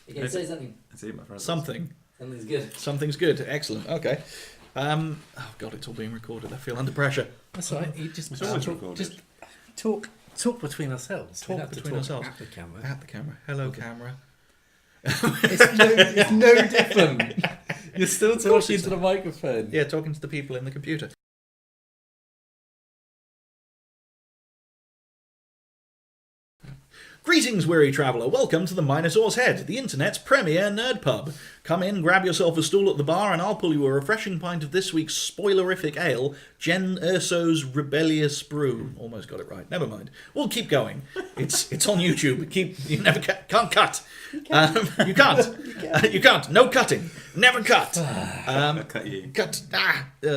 You can say something. Something's good. Something's good. Excellent. Okay. Oh God, it's all being recorded. I feel under pressure. That's all right. You just talk between ourselves. Talk between ourselves. At the camera. At the camera. Hello, camera. It's no different. You're still talking to the microphone. Yeah, talking to the people in the computer. Greetings, weary traveller. Welcome to the Minotaur's Head, the internet's premier nerd pub. Come in, grab yourself a stool at the bar, and I'll pull you a refreshing pint of this week's spoilerific ale, Jen Urso's Rebellious Brew. Almost got it right. Never mind. We'll keep going. It's on YouTube. You never can't cut. You can't. You can't. No cutting. Never cut. Cut you. Cut.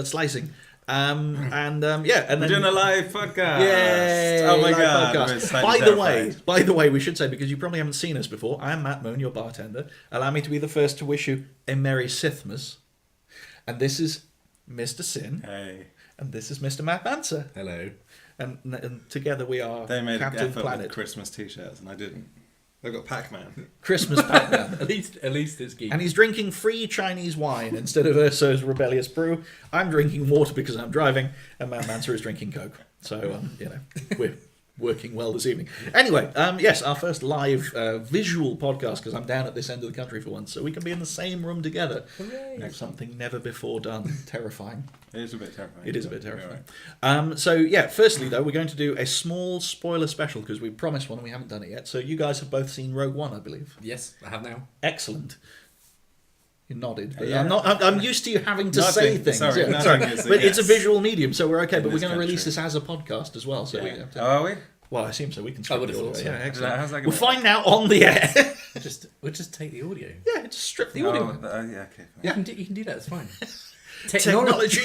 Slicing. And we're doing a live podcast. Yay! Oh my live god! Podcast. By the way, we should say, because you probably haven't seen us before, I am Matt Moon, your bartender. Allow me to be the first to wish you a Merry Sithmas. And this is Mr. Sin. Hey. And this is Mr. Matt Manser. Hello. And together we are They made Captain an effort Planet. with Christmas t-shirts, and I didn't. They've got Pac-Man. Christmas Pac-Man. At least it's geek. And he's drinking free Chinese wine instead of Urso's Rebellious Brew. I'm drinking water because I'm driving, and Matt Manser is drinking Coke. So, we're working well this evening. Anyway, yes, our first live visual podcast, because I'm down at this end of the country for once, so we can be in the same room together. Hooray. Something never before done. Terrifying. It is a bit terrifying. It is a bit terrifying. So, yeah, firstly, though, we're going to do a small spoiler special, because we promised one and we haven't done it yet. So you guys have both seen Rogue One, I believe. Yes, I have now. Excellent. You nodded. But Yeah. I'm used to you having to Nothing. say things. Sorry, Yeah. nothing is a But it's a yes. visual medium, so we're okay. In But we're this going to release country. this as a podcast as well. So we have to, Oh, are we? well, I assume so. We can. I would have strip thought the so. audio. Yeah, excellent. How's that gonna We'll work? find out on the air. We'll just take the audio. Yeah, just strip the audio. Yeah, okay. Fine. Yeah. You can do that. It's fine. Technology.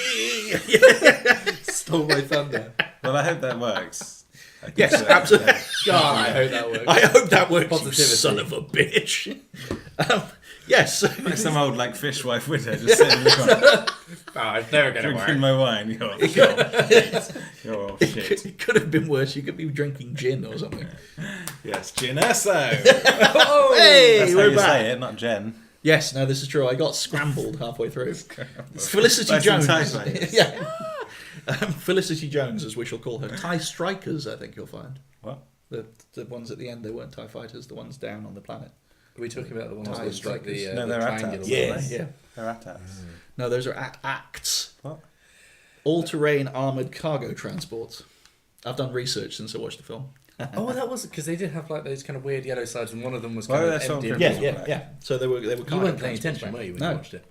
Stole my thunder. Well, I hope that works. Yes, absolutely. God, I hope that works. I hope that works. You Positivity. son of a bitch. Yes. Like some old fishwife widow just sitting in the corner Oh, it's never going to drinking work. my wine. You're all shit. It could have been worse. You could be drinking gin or something. Yes, Gin Urso. Oh, hey, That's how we're you back. say it, not Jen. Yes, no, this is true. I got scrambled halfway through. It's Felicity Like some Jones. TIE fighters. Yeah. Felicity Jones, as we shall call her. TIE Strikers, I think you'll find. What? The ones at the end, they weren't TIE fighters. The ones down on the planet. Are we talking about the ones TIE that strike the, No, the they're triangular AT-ATs. Yeah, ones? yeah. They're AT-ATs. No, those are acts. What? All-terrain armoured cargo transports. I've done research since I watched the film. Oh, that was because they did have those kind of weird yellow sides, and one of them was Well, kind that's of empty. all and good. full. Yeah. So they were You cargo weren't paying transports attention, back. were you, when No. you watched it?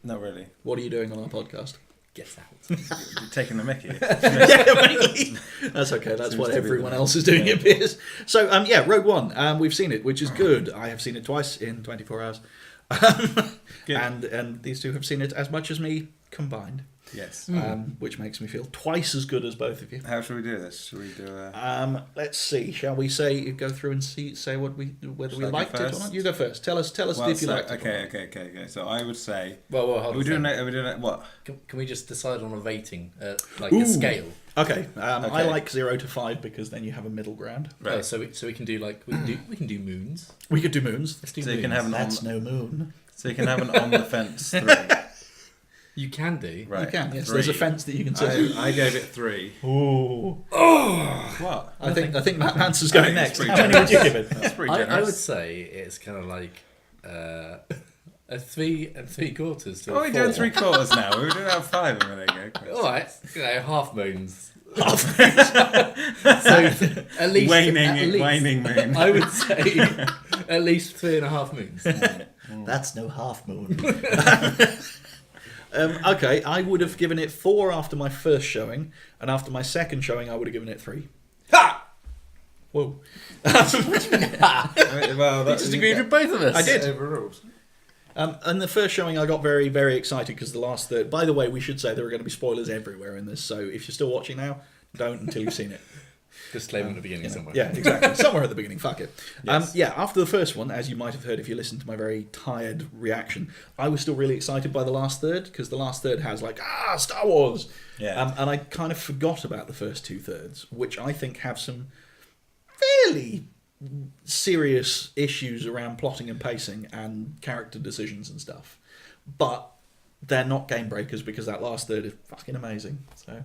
Not really. What are you doing on our podcast? Get out. You're taking the mickey. Yeah, maybe. That's okay. That's Seems what to be everyone the- else is doing, yeah. it appears. So, Rogue One. We've seen it, which is good. I have seen it twice in 24 hours. Good. And these two have seen it as much as me combined, Yes. which makes me feel twice as good as both of you. How should we do this? Should we do a... Let's see. Shall we go through and say whether we Shall I go liked it or first? not? You go first. Tell us Well, if you so- liked it. or not. Okay. So I would say... Well, hold Are on. we a doing second. it? What? Can we just decide on a rating, Ooh. a scale? Okay. I Okay. like 0 to 5 because then you have a middle ground. Right. Oh, so we can do we can do moons. We could do moons. Let's do So moons. you can have an That's no moon. So you can have an on the fence 3. You can do. Right. You can. Yes. 3. There's a fence that you can say. I gave it 3. Ooh. What? I think Matt Mansell's going I think it's next. pretty How many would you give it? That's pretty I generous. would say it's kind of like a 3 3/4 to Oh, a we're doing 4. 3/4 now. We were doing about 5 a minute ago. All right, half moons. Half. So at least Waning moon. I would say at least 3.5 moons. That's no half moon. Okay, I would have given it 4 after my first showing, and after my second showing, I would have given it 3. Ha! Whoa. Well, You just agreed with both of us. I did. Overruled. And the first showing, I got very, very excited because the last third. By the way, we should say there are going to be spoilers everywhere in this, so if you're still watching now, don't until you've seen it. Disclaimer at the beginning somewhere. Yeah, exactly. Somewhere at the beginning, fuck it. Yes. After the first one, as you might have heard if you listened to my very tired reaction, I was still really excited by the last third, because the last third has Star Wars! Yeah. And I kind of forgot about the first 2 thirds, which I think have some fairly serious issues around plotting and pacing and character decisions and stuff. But they're not game breakers because that last third is fucking amazing. So,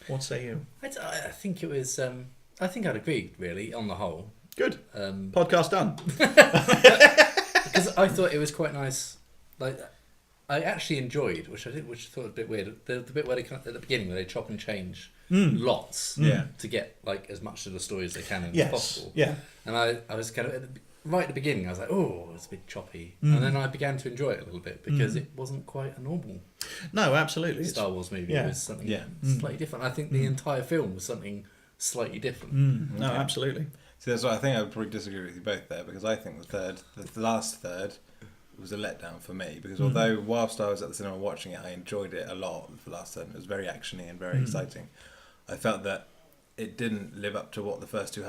what say you? I think it was. I think I'd agree, really, on the whole. Good. Podcast done. Because I thought it was quite nice. Like, I actually enjoyed, which I thought was a bit weird. The bit where they at the beginning where they chop and change lots to get like as much of the story as they can as possible. Yeah. And I was kind of right at the beginning. I was like, oh, it's a bit choppy, and then I began to enjoy it a little bit because it wasn't quite a normal No, absolutely. Star Wars movie. Yeah. It was something Yeah. slightly different. I think the entire film was something slightly different. No, absolutely. See, that's why I think I would probably disagree with you both there, because I think the last third was a letdown for me, because although whilst I was at the cinema watching it, I enjoyed it a lot. The last third, it was very actiony and very exciting. I felt that it didn't live up to what the first two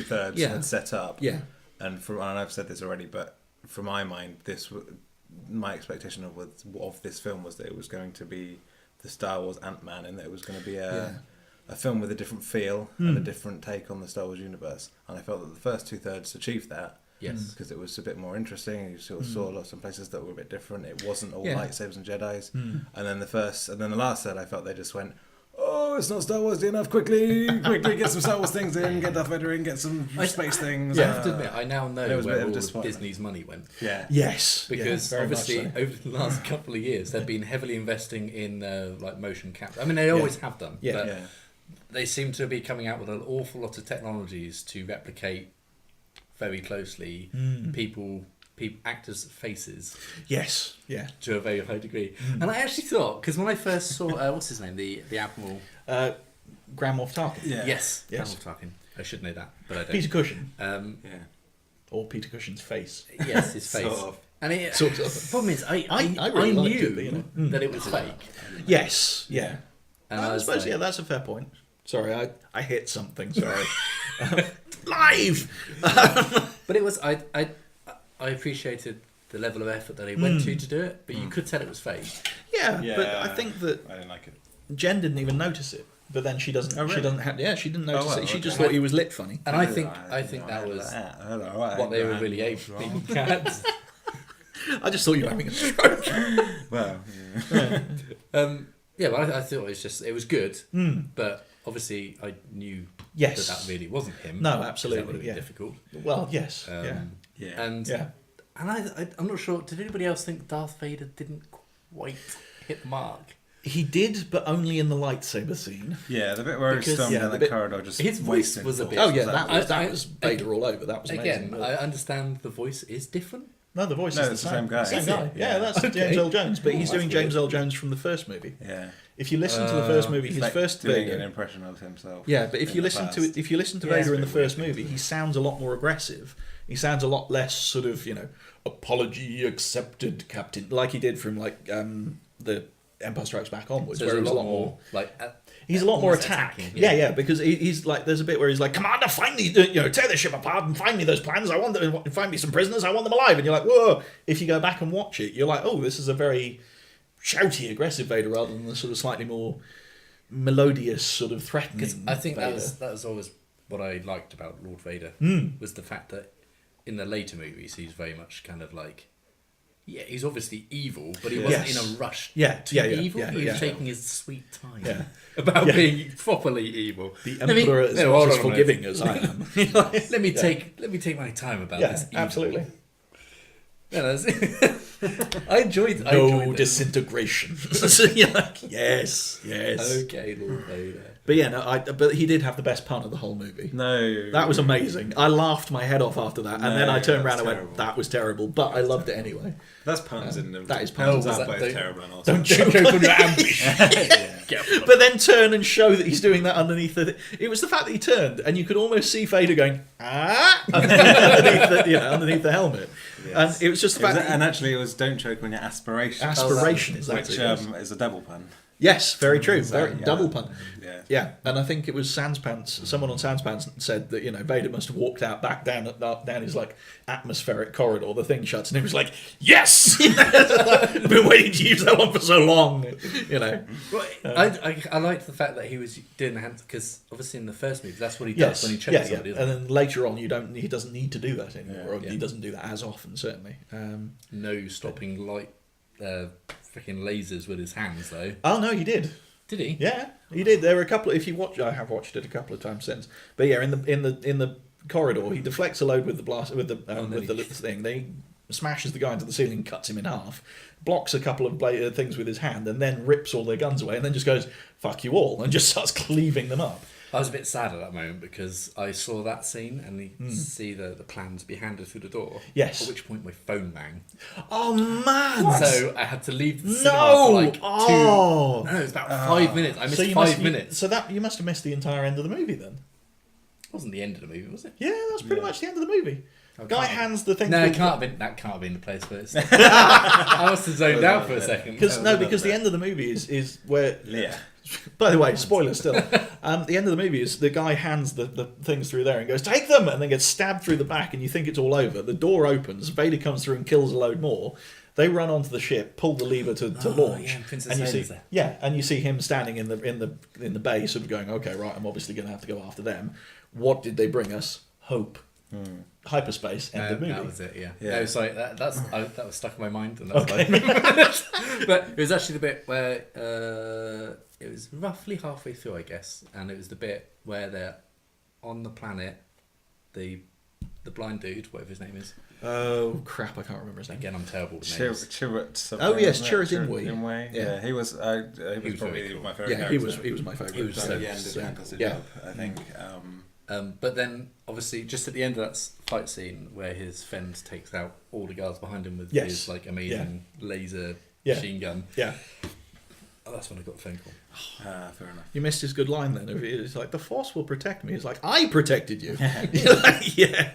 thirds had set up. Yeah. And I've said this already, but from my mind, my expectation of this film was that it was going to be the Star Wars Ant-Man, and that it was going to be a film with a different feel and a different take on the Star Wars universe. And I felt that the first two thirds achieved that. Yes. Because it was a bit more interesting. You sort of saw lots of places that were a bit different. It wasn't all lightsabers and Jedis. And then the last third, I felt they just went, oh, it's not Star Wars enough. Quickly, get some Star Wars things in, get Darth Vader in, get some space things. I have to admit, I now know It was a bit where of all of disappointment. Disney's money went. Yeah. Yes. Because very much obviously so. over the last couple of years they've been heavily investing in like motion capture. I mean, they always have done. Yeah. But Yeah. they seem to be coming out with an awful lot of technologies to replicate very closely actors' faces Yes. Yeah. to a very high degree. And I actually thought, because when I first saw what's his name, the Admiral. Grand Moff Tarkin. Yeah. Yes. Yes. Admiral Tarkin. I should know that, but I don't. Peter Cushing. Yeah. Or Peter Cushing's face. Yes, his face. Sort of. And it, Sort of. the problem is, I really liked knew it, but, you know. that it was fake. Yes. Yeah. And I was suppose, like, that's a fair point. Sorry, I hit something. Sorry. Live! But it was, I appreciated the level of effort that they went to do it, but you could tell it was fake. Yeah, Yeah. but I think that I didn't like it. Jen didn't even notice it. But then she doesn't. Oh, really? She doesn't have. Yeah, she didn't notice well, it. She just okay. thought he was lit funny. And I think that was what they were really aiming at. I just thought you were having a stroke. Well, Yeah, but I thought it was good, but obviously I knew Yes. that really wasn't him. No, 'cause absolutely, that would have been yeah. difficult. Well, yes. yeah. And Yeah. I'm not sure. Did anybody else think Darth Vader didn't quite hit the mark? He did, but only in the lightsaber scene. Yeah, the bit where Because- he's stormed yeah, down the the bit- corridor just his voice wasting was a thoughts. bit- Oh yeah, Was that was Vader all over. That was amazing. Again, I understand the voice is different. No, the voice No, is it's the the same. same guy. Same Is guy. it? Yeah, that's Okay. James Earl Jones, but he's that's doing weird. James Earl Jones from the first movie. Yeah. If you listen to the first movie, He's his like first doing Vader. an impression of himself. Yeah, but if in you the listen to past. it, if you listen to Yeah, Vader in the it's a bit first movie, he sounds a lot more aggressive. He sounds a lot less sort of, apology accepted, Captain, like he did from the Empire Strikes Back onwards, So where there's he's a lot more. He's a lot more almost attack. attacking, Yeah, because he's like, there's a bit where he's like, Commander, find me, tear the ship apart and find me those plans. I want them, find me some prisoners. I want them alive. And you're like, whoa. If you go back and watch it, you're like, oh, this is a very shouty, aggressive Vader rather than the sort of slightly more melodious, sort of threatening. Because I think Vader. that was always what I liked about Lord Vader was the fact that in the later movies he's very much kind of like, yeah, he's obviously evil, but he wasn't Yes. in a rush Yeah, to yeah, be yeah, evil. yeah, He was yeah. taking his sweet time Yeah. about Yeah. being properly evil. The Let me- Emperor is no, not hold as on a minute. forgiving as I am. Let me take my time about Yeah, this. Evil. absolutely. Yeah, I enjoyed. I No enjoyed this. disintegration. So you're like, yes. Okay, Lord Vader. But yeah, but he did have the best pun of the whole movie. No. That was amazing. I laughed my head off after that, and then I turned around that's and went, terrible. "That was terrible," but I loved it anyway. That's puns in the. that is puns. Puns are That- both don't- terrible and awesome. Don't choke on your ambush. But then turn and show that he's doing that underneath the. It was the fact that he turned, and you could almost see Vader going underneath the helmet, Yes. and it was just the fact. And actually, it was "Don't choke on your aspirations." Aspiration is that? which is a double pun. Yes, very true. Exactly, yeah. Double pun. Yeah. Yeah, and I think it was Sanspants. Someone on Sanspants said that Vader must have walked out back down his like atmospheric corridor. The thing shuts, and he was like, "Yes, I've been waiting to use that one for so long." Well, I liked the fact that he was doing the hands, because obviously in the first movie that's what he does when he chokes somebody. And then later on, he doesn't need to do that anymore. Or Yeah. he doesn't do that as often, certainly. No stopping light, freaking lasers with his hands though. Oh no, he did. Did he? Yeah, he did. There were a couple. If you watch, I have watched it a couple of times since. But yeah, in the corridor, he deflects a load with the blast with the little thing. They smashes the guy into the ceiling, cuts him in half, blocks a couple of things with his hand, and then rips all their guns away, and then just goes "fuck you all" and just starts cleaving them up. I was a bit sad at that moment because I saw that scene and you see the plans be handed through the door. Yes. At which point my phone rang. Oh man! So I had to leave the cinema for like two. No, it was about 5 minutes. I missed 5 minutes. So that you must have missed the entire end of the movie then. It wasn't the end of the movie, was it? Yeah, that's pretty much the end of the movie. Oh, Guy hands the thing. No, through it can't have been. That can't have been the place for it. I must have zoned out for a second. Because the end of the movie is where. Leia. By the way, spoiler still. The end of the movie is the guy hands the things through there and goes, "Take them!" and then gets stabbed through the back, and you think it's all over. The door opens, Vader comes through and kills a load more. They run onto the ship, pull the lever to launch, yeah, Princess and you see, Leia's there. and you see him standing in the bay, sort of going, "Okay, right, I'm obviously going to have to go after them." What did they bring us? Hope. Hyperspace. End of movie. That was it. Yeah. Yeah. No, sorry. That was stuck in my mind, and that's why. But it was actually the bit where it was roughly halfway through, I guess, and it was the bit where they're on the planet, the blind dude, whatever his name is. Oh crap! I can't remember his name. Again, I'm terrible with names. Chirrut. Oh yes, Chirrut Chirrut Imwe. Yeah. Yeah, he was. He was probably very cool. my favorite. Yeah, character. he was my favourite. He was At so the end, did a fantastic yeah. job, I think. But then, obviously, just at the end of that fight scene where his friend takes out all the guards behind him with his like amazing laser machine gun. Yeah. Oh, that's when I got the phone call. Fair enough. You missed his good line then. It's like, "The Force will protect me." It's like, "I protected you." You're like, yeah.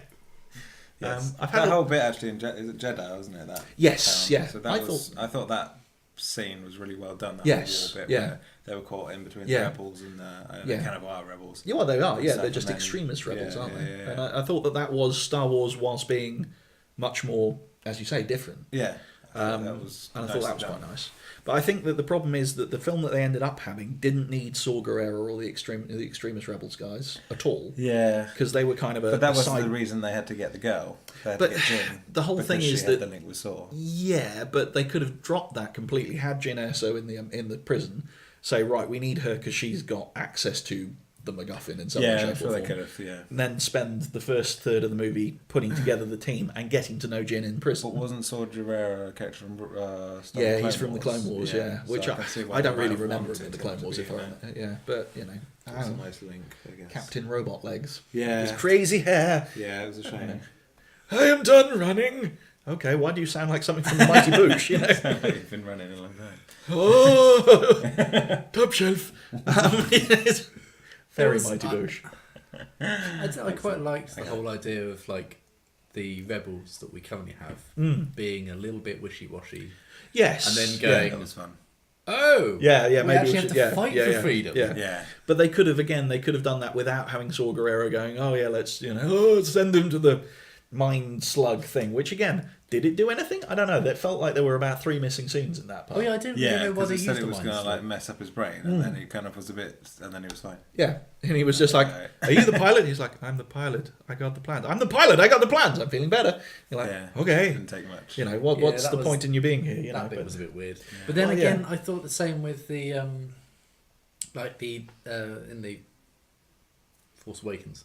Yes. I've had that a- whole bit actually in is it Jeddah, wasn't it? That Yes, yeah. So that I thought that scene was really well done. That Yes, whole bit yeah. where they were caught in between Yeah. the rebels and the Yeah. kind of our rebels. Yeah, well, they are. Yeah, Stuff, they're just and then- extremist rebels, yeah, aren't yeah, they? yeah, And yeah. I thought that was Star Wars whilst being much more, as you say, different. Yeah. That was And I thought nicely that was done. quite nice. But I think that the problem is that the film that they ended up having didn't need Saw Gerrera or the extremist rebels guys at all, Yeah. because they were kind of a But that was side. the reason they had to get the girl. They had But to get Jin. the whole because thing she is had that- the link with Saw. Yeah, but they could have dropped that completely. Had Jyn Erso in the prison, say, right, we need her because she's got access to the MacGuffin in some way, Yeah, shape, I'm or sure they form. could have. Yeah. And then spend the first third of the movie putting together the team and getting to know Jyn in prison. But wasn't Saw Gerrera a character from Star Yeah, Clone he's from the Clone Wars. Yeah, which so can see why I don't they might really have remember wanted him in the him Clone to Wars. be If I in there. yeah, but It's a nice link, I guess. Captain Robot Legs. Yeah. His crazy hair. Yeah, it was a shame. I am done running. Okay, why do you sound like something from the Mighty Boosh? You know. You've been running a long time. Oh, top shelf. It's very was- Mighty Boosh. I quite liked the whole idea of like the rebels that we currently have being a little bit wishy-washy, Yes. and then yeah. going, That was fun. "Oh, Yeah, we maybe actually we have should- to fight for freedom." Yeah. Yeah. But they could have done that without having Saw Gerrera going, "Oh yeah, let's send him to the mind slug thing." Which again, did it do anything? I don't know. That felt like there were about 3 missing scenes in that part. Oh yeah, I didn't Yeah, really know why because they he used said the it was mind going to slug. like mess up his brain, and then he kind of was a bit, and then he was fine. Yeah, and he was just like, "Are you the pilot?" He's like, "I'm the pilot. I got the plans. I'm the pilot. I got the plans. I'm feeling better." You're like, Yeah. "Okay." Didn't take much. You know, Yeah, what's that the was- point in you being here? You know, That bit but- was a bit weird. But then Well, again, yeah. I thought the same with the like the in the Force Awakens,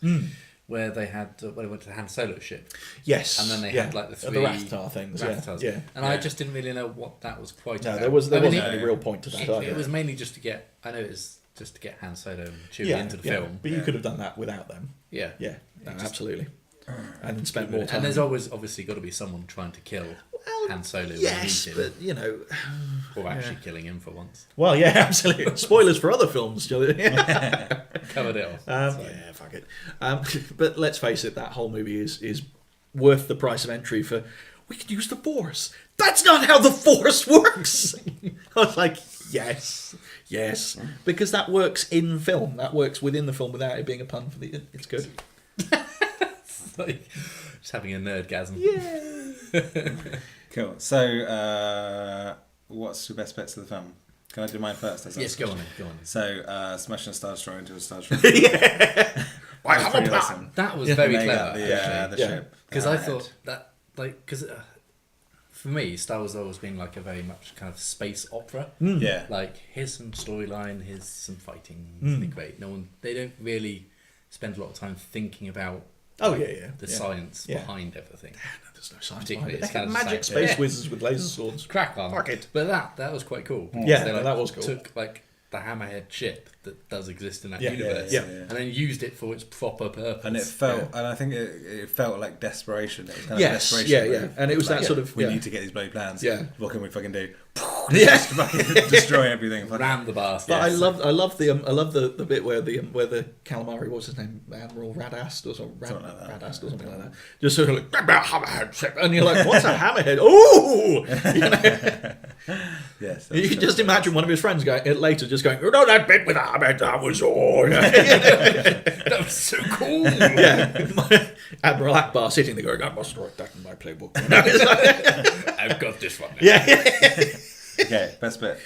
where they had when they went to the Han Solo ship, yes, and then they yeah. had like the The three Rathtar things. Rathars. Yeah, And I just didn't really know what that was quite no, about. there wasn't I mean, any real point to that. it either. was mainly just to get. I know it was just to get Han Solo and Chewie yeah, into the yeah, film. but you could have done that without them. Yeah. Yeah, no, Just- absolutely. And then spent more time. And there's always obviously got to be someone trying to kill Han Solo when yes, he needs him, but you know, or actually killing him for once. well, yeah, absolutely. Spoilers for other films. Covered it off. Yeah, fuck it. But let's face it, that whole movie is worth the price of entry for. We could use the Force. That's not how the Force works. I was like, Yes, because that works in film. That works within the film without it being a pun for the. It's good. It's like just having a nerdgasm. Yeah. Cool. So, what's your best bits of the film? Can I do mine first? Yes, go on then. So, smashing a Star Destroyer into a Star Destroyer. Why That was have a pretty plan? awesome. That was Yeah. very And they clever. got the Yeah. ship. Because I thought that, like, because for me, Star Wars has always been like a very much kind of space opera. Yeah. Like, here's some storyline, here's some fighting, Mm. something great. They don't really spend a lot of time thinking about Oh yeah. the science Yeah. behind everything. There's no science Particularly, behind it. it's They had kind of magic just space like, whizzes with laser swords. Crack on. Fuck it. But that was quite cool. Yeah, They, that was cool. Took like the Hammerhead ship that does exist in that Yeah, universe, yeah. and then used it for its proper purpose. And it felt, and I think it felt like desperation. It was kind of Yes, desperation. yeah. And it was Like, that sort of. we yeah. need to get these bloody plans. Yeah. What can we fucking do? Yeah. Destroy everything. ram the bastard. But Yes. I love the bit where the calamari, what's his name, Admiral Radast or something, Something like that. Radast or something like that, just sort of like hammerhead ship, and you're like, what's a hammerhead? Ooh, you know? Yes. You can just imagine one of his friends going later, just going, "You know that bit with the hammerhead? That was all." That was so cool. Yeah, Admiral Akbar sitting there going, "I must write that in my playbook." You know? It's like- I've got this one. Now. yeah. Okay, best bit.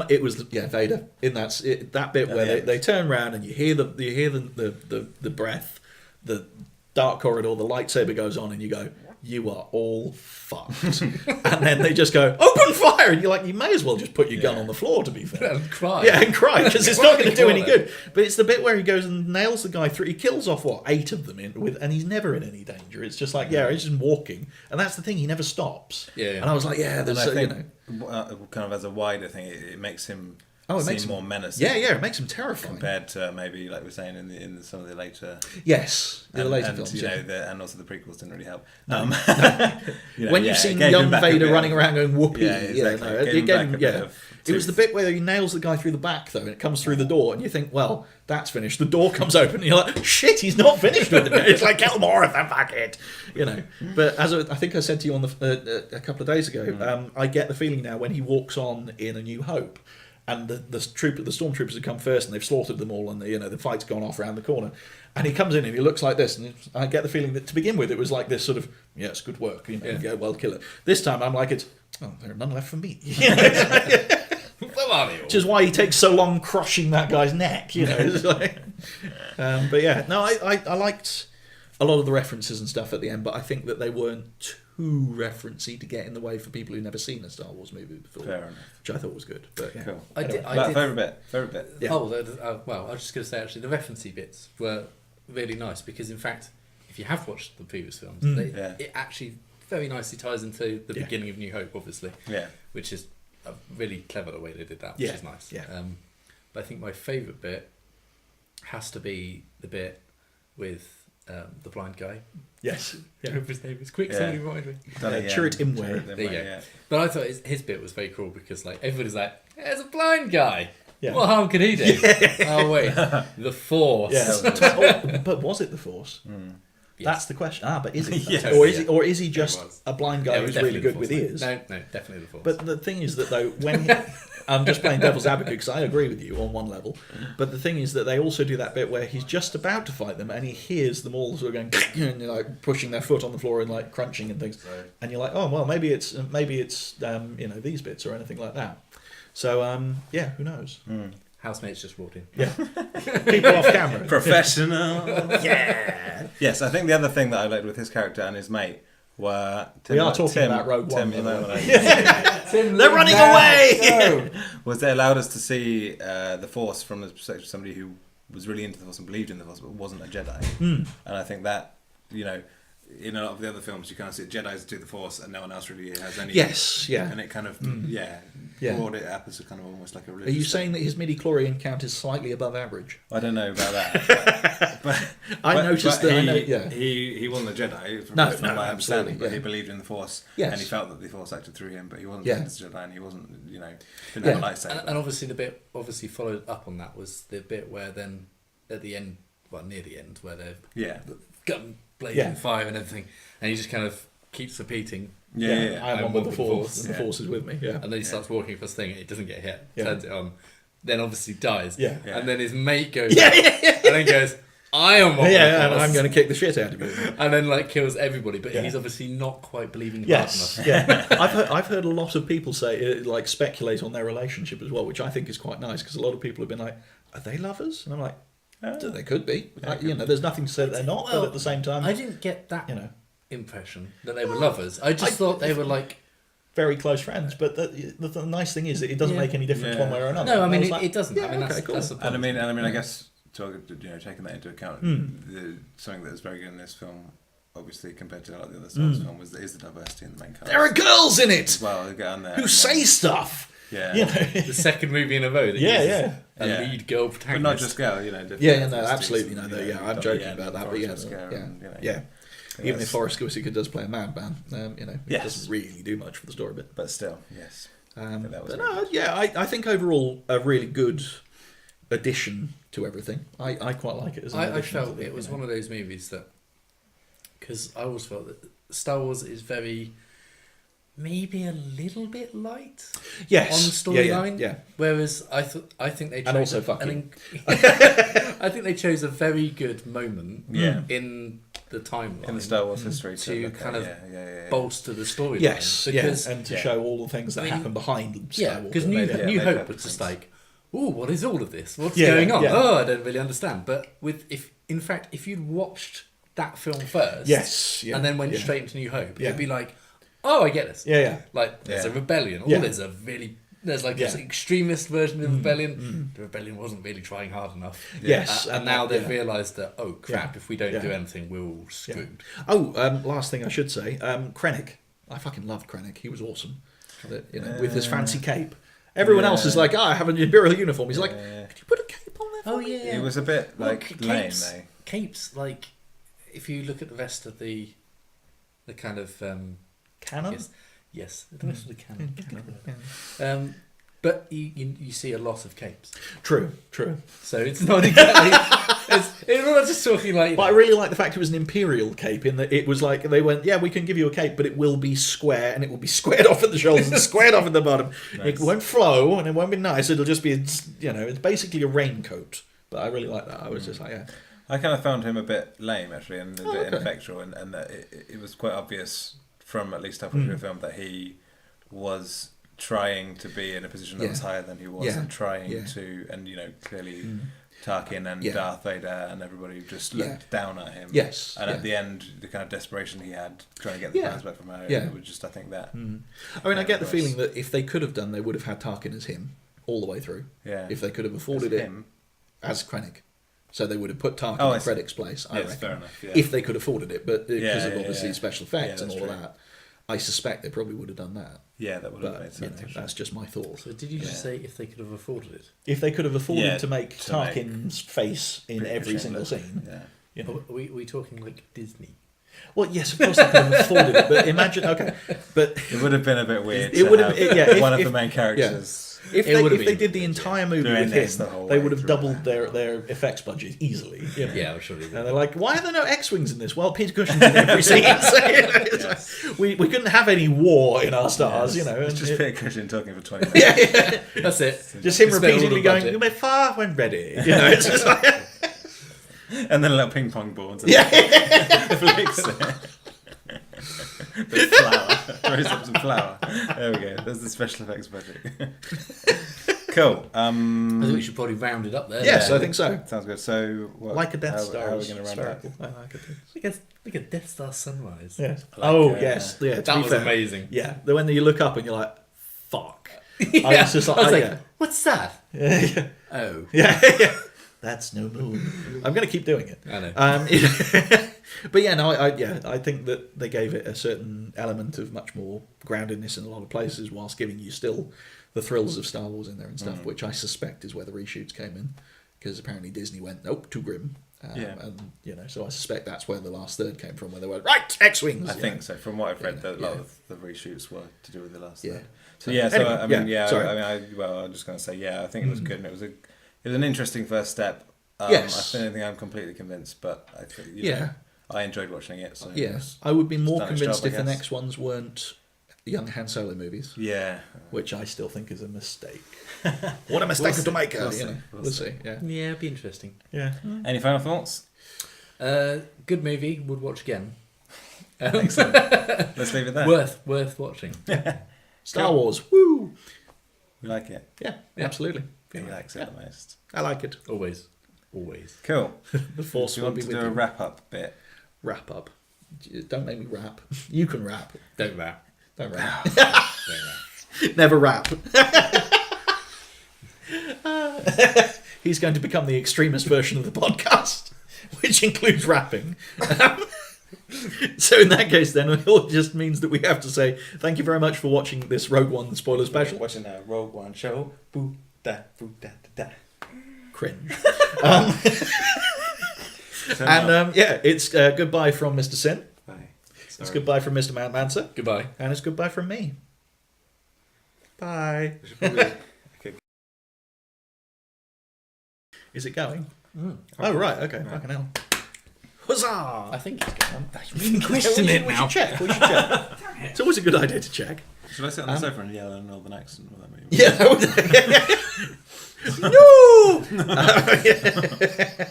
It was Vader in that bit where Yeah. they turn around and you hear the breath, the dark corridor, the lightsaber goes on, and you go, "You are all fucked." And then they just go, "Open fire!" And you're like, you may as well just put your gun on the floor, to be fair. And cry. Yeah, and cry, because it's not going to do any Corner. good. But it's the bit where he goes and nails the guy through. He kills off, 8 of them and he's never in any danger. It's just like, he's just walking. And that's the thing, he never stops. Yeah. And I was like, And there's, I think, you know. kind of as a wider thing, it makes him Oh, it seem makes him more menacing. Yeah, it makes him terrifying. Compared to maybe, like we're saying, in some of the later... Yes, the later and, films, you yeah. know, and also the prequels didn't really help. No. You know, When yeah, you've seen it gave young him back a Vader bit running of- around going whoopee, Yeah, exactly. no, It gave him back a bit of it was the tooth. bit where he nails the guy through the back though, and it comes through the door, and you think, well, that's finished. The door comes open, and you're like, shit, he's not finished with it. It's like, kill more of them, fuck it, you know. But as I think I said to you on a couple of days ago, I get the feeling now when he walks on in A New Hope. And the stormtroopers have come first, and they've slaughtered them all, and the fight's gone off around the corner. And he comes in and he looks like this, and I get the feeling that to begin with it was like this sort of, yes, good work, Yeah. well, kill it. This time I'm like, there are none left for me. Where are they all? Which is why he takes so long crushing that guy's neck, It's like, but yeah, no, I liked a lot of the references and stuff at the end, but I think that they weren't too referencey to get in the way for people who've never seen a Star Wars movie before. Fair enough. Which I thought was good. But yeah. Cool. I did. Favourite bit. Yeah. Oh, well, I was just going to say actually, the referencey bits were really nice because, in fact, if you have watched the previous films, it actually very nicely ties into the beginning of New Hope, obviously. Yeah. Which is a really clever the way they did that, which is nice. Yeah. But I think my favourite bit has to be the bit with the blind guy. Yes. I hope his name is quick. Yeah. Somebody remind me. Chirrut Imwe. There you go. But I thought his bit was very cool because like everybody's like, "There's a blind guy. Yeah. What harm could he do?" Oh wait, the Force. Yeah. But was it the Force? Yes. That's the question. But is it? Yes. Or is he just It was. a blind Yeah, guy it was who's really definitely good the with Force, ears? No, definitely the Force. But the thing is that though, when I'm just playing devil's advocate because I agree with you on one level, but the thing is that they also do that bit where he's just about to fight them and he hears them all sort of going and like pushing their foot on the floor and like crunching and things, and you're like, oh well, maybe it's these bits or anything like that. So who knows? Housemates just walked in. Yeah, people off camera. Professional. Yeah. Yes, I think the other thing that I liked with his character and his mate were... We are talking about Rogue One, by the way. They're running away! Was they allowed us to see the Force from the perspective of somebody who was really into the Force and believed in the Force but wasn't a Jedi. And I think that, in a lot of the other films you kind of see Jedis do the Force and no one else really has any... Yes, yeah. And it kind of, Yeah. brought it up as a kind of almost like a Are religious you thing. saying that his midi-chlorian count is slightly above average? I don't know about that. I noticed that. He wasn't a Jedi from No, my understanding, absolutely, but yeah. he believed in the Force, Yes. and he felt that the Force acted through him, but he wasn't Yeah. a Jedi, and he wasn't, didn't have a lightsaber. And obviously the bit followed up on that was the bit where then at the end, well near the end, where they're Yeah. gun blazing Yeah. fire and everything, and he just kind of keeps repeating. I'm on with the Force, and the Force is with me. Yeah, And then he starts walking across the thing, and it doesn't get hit. Yeah. Turns it on, then obviously dies. Yeah. And then his mate goes, and then goes, I am on with the and Force. I'm going to kick the shit out of you. And then like kills everybody, but he's obviously not quite believing hard enough. Yeah. I've heard a lot of people say like speculate on their relationship as well, which I think is quite nice because a lot of people have been like, "Are they lovers?" And I'm like, "They could be." There's nothing to say that they're not, but at the same time, I didn't get that impression that they were lovers. I just thought they were like very close friends. But the nice thing is that it doesn't make any difference one way or another. No, I mean was like, it doesn't. Yeah, I mean okay, that's the point. And I mean, I guess taking that into account, something that was very good in this film, obviously compared to a lot of the other Star Wars films, is the diversity in the main cast. there are girls in it Well, they get on there who say stuff. Yeah. You know? The second movie in a row that uses a lead girl protagonist. But not just girl, Absolutely, no, I'm joking about that, but even if Forrest Whitaker does play a madman, it doesn't really do much for the story bit. But still, yes. I think overall a really good addition to everything. I quite like it as an addition. I felt it was one of those movies that, because I always felt that Star Wars is maybe a little bit light on the storyline. Yeah. Whereas I think they chose and also fucking. I think they chose a very good moment in the timeline in the Star Wars history to kind of bolster the storyline. Yes, and to show all the things that happen behind Star Wars. Because New Hope was just like, oh, what is all of this? What's going on? Yeah. Oh, I don't really understand. But if you'd watched that film first, and then went straight into New Hope, it'd be like, oh, I get this. Like there's a rebellion. There's like this extremist version of rebellion. The rebellion wasn't really trying hard enough. Yes, and now they've realised that if we don't do anything, we're all screwed. Last thing I should say, Krennic. I fucking loved Krennic. He was awesome. With his fancy cape. Everyone else is like, I have an Imperial uniform. He's like, could you put a cape on there? Oh yeah. It was a bit like lame, though. Capes, like if you look at the rest of the kind of canon. Yes, the rest of the canon. But you see a lot of capes. True. So it's not exactly. It's not just talking like. But I really like the fact it was an Imperial cape in that it was like they went, we can give you a cape, but it will be square and it will be squared off at the shoulders and squared off at the bottom. Nice. It won't flow and it won't be nice. It'll just be, it's basically a raincoat. But I really like that. I was just like, I kind of found him a bit lame actually and a bit ineffectual, and that it was quite obvious from at least halfway through the film that he was trying to be in a position that was higher than he was, and trying to, and clearly Tarkin and Darth Vader and everybody just looked down at him. Yes, and at the end, the kind of desperation he had trying to get the plans back from her, it was just, I think that. I mean, I get the feeling that if they could have done, they would have had Tarkin as him all the way through. Yeah, if they could have afforded it as Krennic. So they would have put Tarkin in Krennic's place, I reckon. Fair enough, if they could have afforded it, but because of obviously special effects and all of that, I suspect they probably would have done that. Yeah, that would have made sense. That's just my thought. So did you just say if they could have afforded it? If they could have afforded to make Tarkin's face in every single scene. Yeah. Are we talking like Disney? Well, yes, of course they could have afforded it, but imagine, but it would have been a bit weird. It would have, one of the main characters. If they did the entire movie with him, they would have doubled their effects budget easily. Yeah, I'm sure they would. And they're like, why are there no X-Wings in this? Well, Peter Cushing's in every scene. So, we couldn't have any war in our stars, It's just Peter Cushing talking for 20 minutes. That's it. Just him repeatedly going, "You'll be far when ready." It's just like... And then a little ping pong ball. Flicks it. Bit of flour. Throws up some flour. There we go. There's the special effects budget. Cool. I think we should probably round it up there. Yes, I think so. Sounds good. So, like a Death Star. How are we going to round it up? Like a Death Star sunrise. Yes. Yes. Yeah. That was amazing. Yeah. When you look up and you're like, "Fuck." I was just like, "What's that?" Yeah. Oh. Yeah. That's no moon. I'm going to keep doing it. I know. But I think that they gave it a certain element of much more groundedness in a lot of places, whilst giving you still the thrills of Star Wars in there and stuff, which I suspect is where the reshoots came in, because apparently Disney went, nope, too grim. And so I suspect that's where the last third came from, where they went, right, X-Wings. I think so. From what I've read, a lot of the reshoots were to do with the last third. So I'm just going to say, I think it was good, and it was an interesting first step. I don't think I'm completely convinced, but I think I enjoyed watching it. So Yes, I would be more done its convinced job, I if the guess. next ones weren't the young Han Solo movies, Yeah. which I still think is a mistake. What a mistake to make, We'll you see. know. We'll We'll see. see. Yeah. Yeah, it'd be interesting. Yeah. Any final thoughts? Good movie, would watch again. Excellent. Let's leave it there. Worth watching. Star Wars. Woo. We like it. Yeah, absolutely. He likes it the most. I like it. Always. Cool. The Force Do you will want be to with do a you. wrap up bit? Wrap up. Don't make me rap. You can rap. Don't rap. Don't rap. Don't rap. Never rap. He's going to become the extremist version of the podcast, which includes rapping. So in that case, then, it all just means that we have to say thank you very much for watching this Rogue One spoiler special. Watching a Rogue One show. Boo da boo da da da. Cringe. So And yeah, it's goodbye from Mr. Sin. Bye. It's Sorry. goodbye from Mr. Mount Manser. Goodbye. And it's goodbye from me. Bye. We should probably- okay. Is it going? Oh, right. Okay. Fucking hell. Huzzah! I think it's going. We question it We now. should check. We should check. It's always a good idea to check. Should I sit on the sofa and yell in a northern accent? Will that mean? Yeah. That would... No!